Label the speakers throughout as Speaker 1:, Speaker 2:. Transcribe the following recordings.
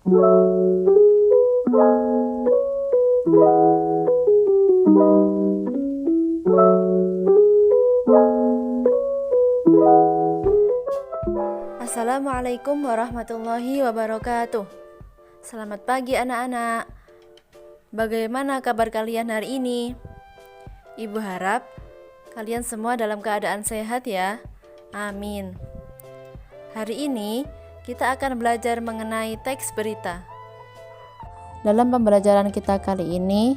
Speaker 1: Assalamualaikum warahmatullahi wabarakatuh. Selamat pagi anak-anak. Bagaimana kabar kalian hari ini? Ibu harap kalian semua dalam keadaan sehat ya. Amin. Hari ini kita akan belajar mengenai teks berita. Dalam pembelajaran kita kali ini,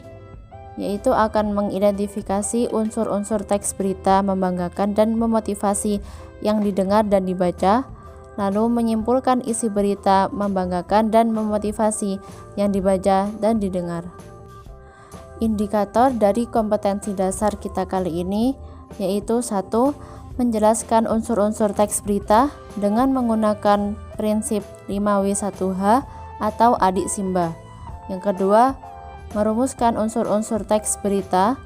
Speaker 1: yaitu akan mengidentifikasi unsur-unsur teks berita membanggakan dan memotivasi yang didengar dan dibaca, lalu menyimpulkan isi berita membanggakan dan memotivasi yang dibaca dan didengar. Indikator dari kompetensi dasar kita kali ini yaitu 1. Menjelaskan unsur-unsur teks berita dengan menggunakan prinsip 5W1H atau adik Simba. Yang kedua, merumuskan unsur-unsur teks berita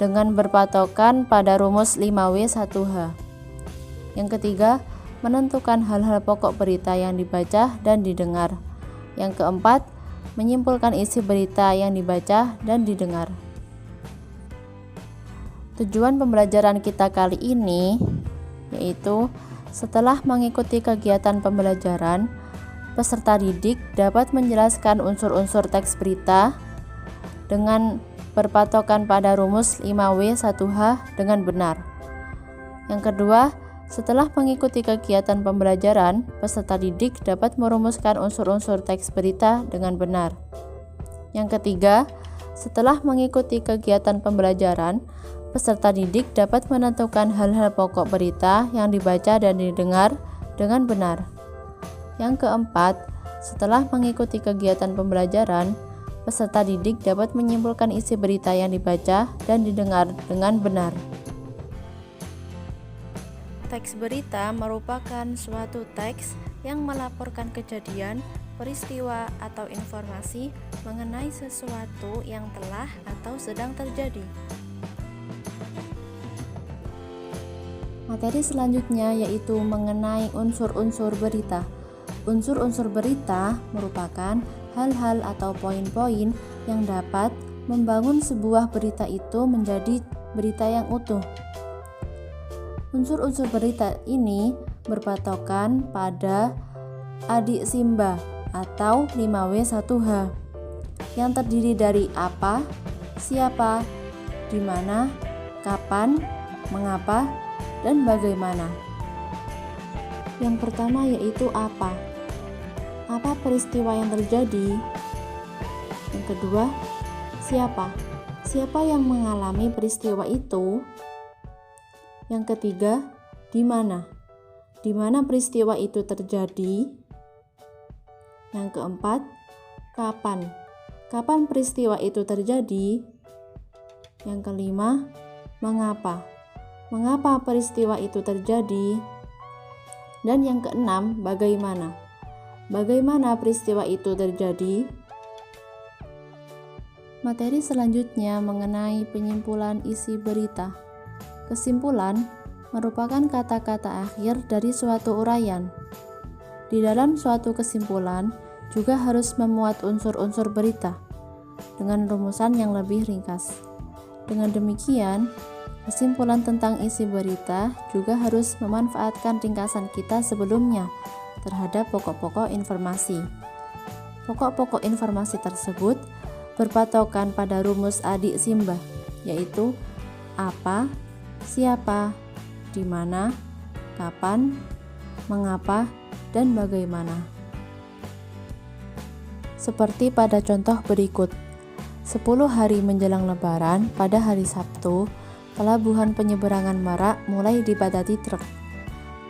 Speaker 1: dengan berpatokan pada rumus 5W1H. Yang ketiga, menentukan hal-hal pokok berita yang dibaca dan didengar. Yang keempat, menyimpulkan isi berita yang dibaca dan didengar. Tujuan pembelajaran kita kali ini yaitu setelah mengikuti kegiatan pembelajaran, peserta didik dapat menjelaskan unsur-unsur teks berita dengan berpatokan pada rumus 5W1H dengan benar. Yang kedua, setelah mengikuti kegiatan pembelajaran, peserta didik dapat merumuskan unsur-unsur teks berita dengan benar. Yang ketiga, setelah mengikuti kegiatan pembelajaran, peserta didik dapat menentukan hal-hal pokok berita yang dibaca dan didengar dengan benar. Yang keempat, setelah mengikuti kegiatan pembelajaran, peserta didik dapat menyimpulkan isi berita yang dibaca dan didengar dengan benar. Teks berita merupakan suatu teks yang melaporkan kejadian, peristiwa, atau informasi mengenai sesuatu yang telah atau sedang terjadi. Materi selanjutnya yaitu mengenai unsur-unsur berita. Unsur-unsur berita merupakan hal-hal atau poin-poin yang dapat membangun sebuah berita itu menjadi berita yang utuh. Unsur-unsur berita ini berpatokan pada adik Simba atau 5W1H yang terdiri dari apa, siapa, di mana, kapan, mengapa, dan bagaimana. Yang pertama yaitu apa. Apa peristiwa yang terjadi? Yang kedua, siapa? Siapa yang mengalami peristiwa itu? Yang ketiga, di mana? Di mana peristiwa itu terjadi? Yang keempat, kapan? Kapan peristiwa itu terjadi? Yang kelima, mengapa? Mengapa peristiwa itu terjadi? Dan yang keenam, bagaimana? Bagaimana peristiwa itu terjadi? Materi selanjutnya mengenai penyimpulan isi berita. Kesimpulan merupakan kata-kata akhir dari suatu uraian. Di dalam suatu kesimpulan juga harus memuat unsur-unsur berita dengan rumusan yang lebih ringkas. Dengan demikian, kesimpulan tentang isi berita juga harus memanfaatkan ringkasan kita sebelumnya terhadap pokok-pokok informasi. Pokok-pokok informasi tersebut berpatokan pada rumus adik Simba, yaitu apa, siapa, di mana, kapan, mengapa, dan bagaimana. Seperti pada contoh berikut. 10 hari menjelang Lebaran, pada hari Sabtu, pelabuhan penyeberangan Merak mulai dipadati truk.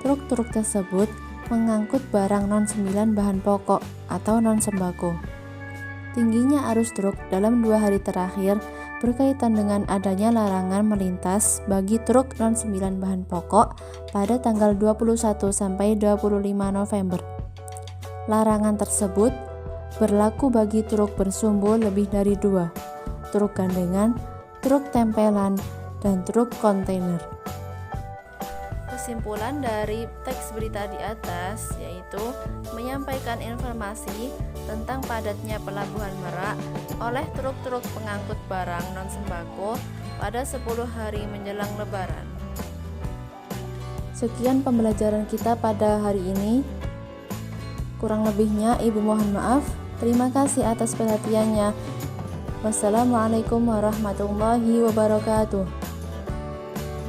Speaker 1: Truk-truk tersebut mengangkut barang non-9 bahan pokok atau non-sembako. Tingginya arus truk dalam 2 hari terakhir berkaitan dengan adanya larangan melintas bagi truk non-9 bahan pokok pada tanggal 21 sampai 25 November. Larangan tersebut berlaku bagi truk bersumbu lebih dari 2, truk gandengan, truk tempelan, dan truk kontainer. Kesimpulan dari teks berita di atas yaitu menyampaikan informasi tentang padatnya pelabuhan Merak oleh truk-truk pengangkut barang non-sembako pada 10 hari menjelang Lebaran. Sekian pembelajaran kita pada hari ini. Kurang lebihnya Ibu mohon maaf. Terima kasih atas perhatiannya. Wassalamualaikum warahmatullahi wabarakatuh.